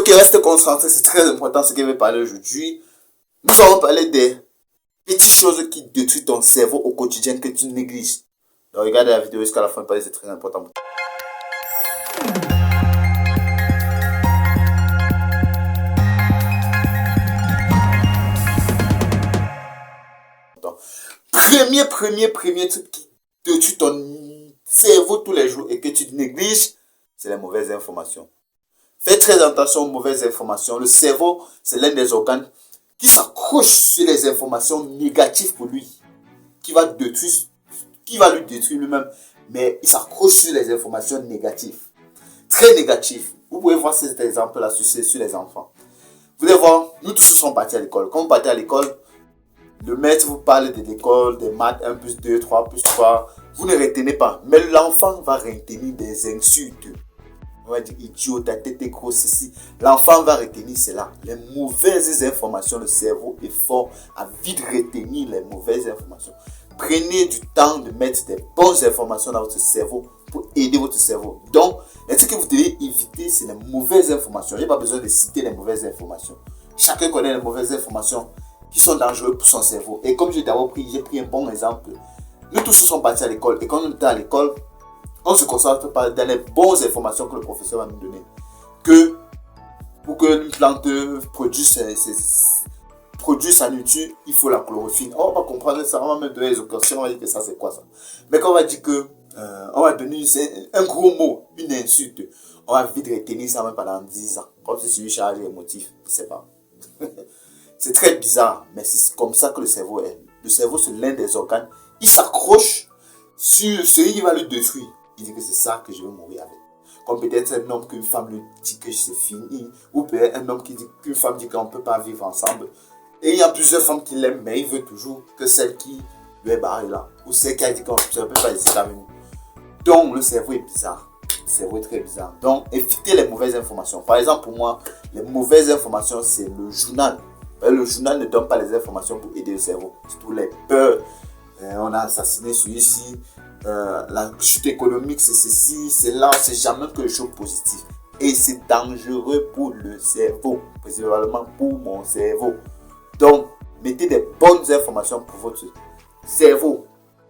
Ok, reste concentré, c'est très important ce que je vais parler aujourd'hui. Nous allons parler des petites choses qui détruisent ton cerveau au quotidien que tu négliges. Donc regardez la vidéo jusqu'à la fin, c'est très important. Premier truc qui détruit ton cerveau tous les jours et que tu négliges, c'est les mauvaises informations. Fais très attention aux mauvaises informations. Le cerveau, c'est l'un des organes qui s'accroche sur les informations négatives pour lui, qui va lui détruire lui-même, mais il s'accroche sur les informations négatives, très négatives. Vous pouvez voir cet exemple-là sur les enfants. Vous allez voir, nous tous sommes partis à l'école. Quand vous partez à l'école, le maître vous parle de l'école, des maths, 1 plus 2, 3 plus 3. Vous ne retenez pas, mais l'enfant va retenir des insultes. On va dire idiot, ta tête est grosse ici. L'enfant va retenir cela. Les mauvaises informations, le cerveau est fort à vite retenir les mauvaises informations. Prenez du temps de mettre des bonnes informations dans votre cerveau pour aider votre cerveau. Donc, ce que vous devez éviter, c'est les mauvaises informations. Il n'y a pas besoin de citer les mauvaises informations. Chacun connaît les mauvaises informations qui sont dangereuses pour son cerveau. Et comme j'ai pris un bon exemple. Nous tous sommes partis à l'école. Et quand on était à l'école, on se concentre pas dans les bonnes informations que le professeur va nous donner. Que pour que une plante produise sa nourriture, il faut la chlorophylle. On va comprendre ça, on va me donner les occasions, on va dire que ça c'est quoi ça. Mais quand on va dire que on va donner un gros mot, une insulte, on va vite retenir ça même pendant 10 ans. Comme si c'est une charge émotive, je sais pas. C'est très bizarre, mais c'est comme ça que le cerveau est. Le cerveau, c'est l'un des organes. Il s'accroche sur ce qui va le détruire. Il dit que c'est ça que je veux mourir avec. Comme peut-être un homme qu'une femme lui dit que c'est fini. Ou peut-être un homme qu'une femme dit qu'on ne peut pas vivre ensemble. Et il y a plusieurs femmes qui l'aiment, mais il veut toujours que celle qui lui est barrée là. Ou celle qui a dit qu'on ne peut pas rester avec nous. Donc le cerveau est bizarre. Le cerveau est très bizarre. Donc évitez les mauvaises informations. Par exemple, pour moi, les mauvaises informations, c'est le journal. Le journal ne donne pas les informations pour aider le cerveau. Surtout les peurs. On a assassiné celui-ci. La chute économique, c'est ceci, c'est là, c'est jamais quelque chose de positif. Et c'est dangereux pour le cerveau, principalement pour mon cerveau. Donc, mettez des bonnes informations pour votre cerveau.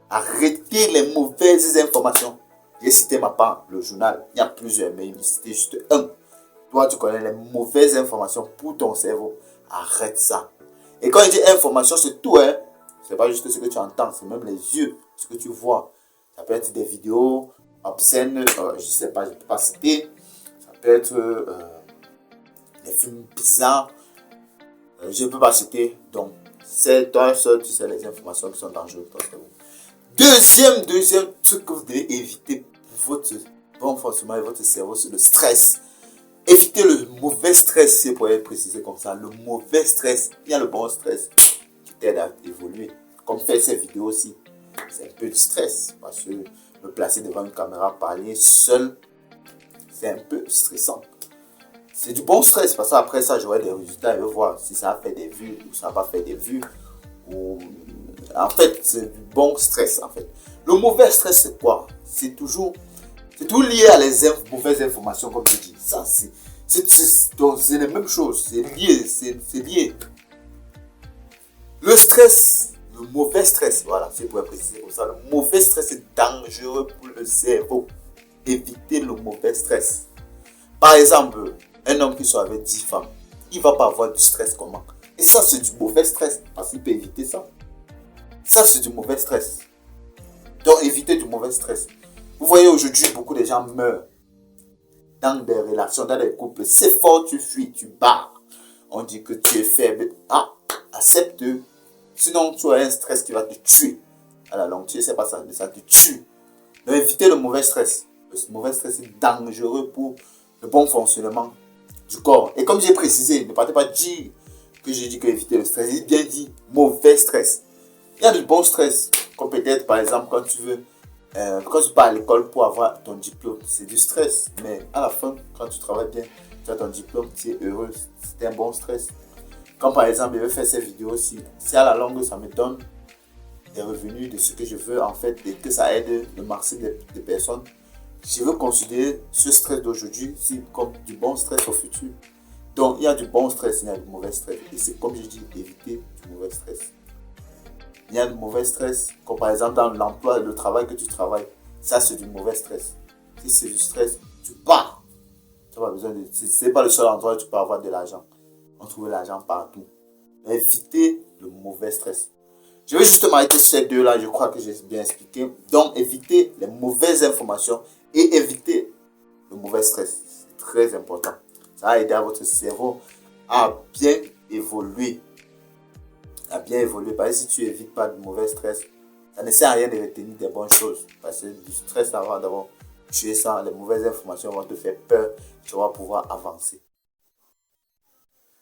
Arrêtez les mauvaises informations. J'ai cité ma part, le journal. Il y a plusieurs, mais il me cité juste un. Toi, tu connais les mauvaises informations pour ton cerveau. Arrête ça. Et quand je dis information, c'est tout, hein. C'est pas juste ce que tu entends, c'est même les yeux, ce que tu vois. Ça peut être des vidéos obscènes, je sais pas, je ne peux pas citer. Ça peut être des films bizarres, je ne peux pas citer. Donc, c'est toi seul, tu sais les informations qui sont dangereuses pour ton cerveau. Deuxième truc que vous devez éviter pour votre bon fonctionnement et votre cerveau, c'est le stress. Évitez le mauvais stress, si vous pouvez préciser comme ça. Le mauvais stress, il y a le bon stress qui t'aide à évoluer. Comme faire ces vidéos aussi, c'est un peu du stress. Parce que me placer devant une caméra, parler seul, c'est un peu stressant. C'est du bon stress, parce qu'après ça, j'aurai des résultats et je vais voir si ça a fait des vues ou ça n'a pas fait des vues. Ou... En fait, c'est du bon stress, en fait. Le mauvais stress, c'est quoi? C'est tout lié à les mauvaises informations, comme je dis. Ça, c'est les mêmes choses. C'est lié. Le stress, le mauvais stress, voilà, c'est pour préciser comme ça. Le mauvais stress est dangereux pour le cerveau. Évitez le mauvais stress. Par exemple, un homme qui soit avec 10 femmes, il ne va pas avoir du stress comment? Et ça, c'est du mauvais stress, parce qu'il peut éviter ça. Ça, c'est du mauvais stress. Donc, évitez du mauvais stress. Vous voyez, aujourd'hui, beaucoup de gens meurent dans des relations, dans des couples. C'est fort, tu fuis, tu barres. On dit que tu es faible. Ah, accepte. Sinon, tu as un stress qui va te tuer. À la longue, tu ne sais pas ça, mais ça te tue. Donc, évitez le mauvais stress. Le mauvais stress est dangereux pour le bon fonctionnement du corps. Et comme j'ai précisé, ne partez pas dire que j'ai dit que éviter le stress. J'ai bien dit mauvais stress. Il y a du bon stress. Comme peut-être, par exemple, quand tu pars à l'école pour avoir ton diplôme, c'est du stress. Mais à la fin, quand tu travailles bien, tu as ton diplôme, tu es heureux. C'est un bon stress. Comme par exemple, je vais faire ces vidéos, si à la longue, ça me donne des revenus de ce que je veux, en fait, et que ça aide le maximum de personnes, je veux considérer ce stress d'aujourd'hui comme du bon stress au futur. Donc, il y a du bon stress, il y a du mauvais stress. Et c'est comme je dis, éviter du mauvais stress. Il y a du mauvais stress, comme par exemple dans l'emploi, le travail que tu travailles. Ça, c'est du mauvais stress. Si c'est du stress, tu pars. Tu n'as pas besoin de... Ce n'est pas le seul endroit où tu peux avoir de l'argent. On trouve l'argent partout. Éviter le mauvais stress. Je vais juste m'arrêter sur ces deux-là, je crois que j'ai bien expliqué. Donc, éviter les mauvaises informations et éviter le mauvais stress. C'est très important. Ça va aider à votre cerveau à bien évoluer. À bien évoluer. Parce que si tu n'évites pas de mauvais stress, ça ne sert à rien de retenir des bonnes choses. Parce que du stress, ça va d'abord tuer ça. Les mauvaises informations vont te faire peur. Tu vas pouvoir avancer.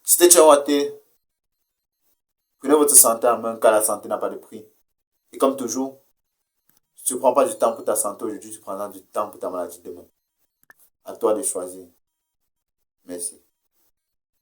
C'était Tchawaté. Prenez votre santé en main car la santé n'a pas de prix. Et comme toujours, si tu ne prends pas du temps pour ta santé aujourd'hui, tu prendras du temps pour ta maladie demain. À toi de choisir. Merci.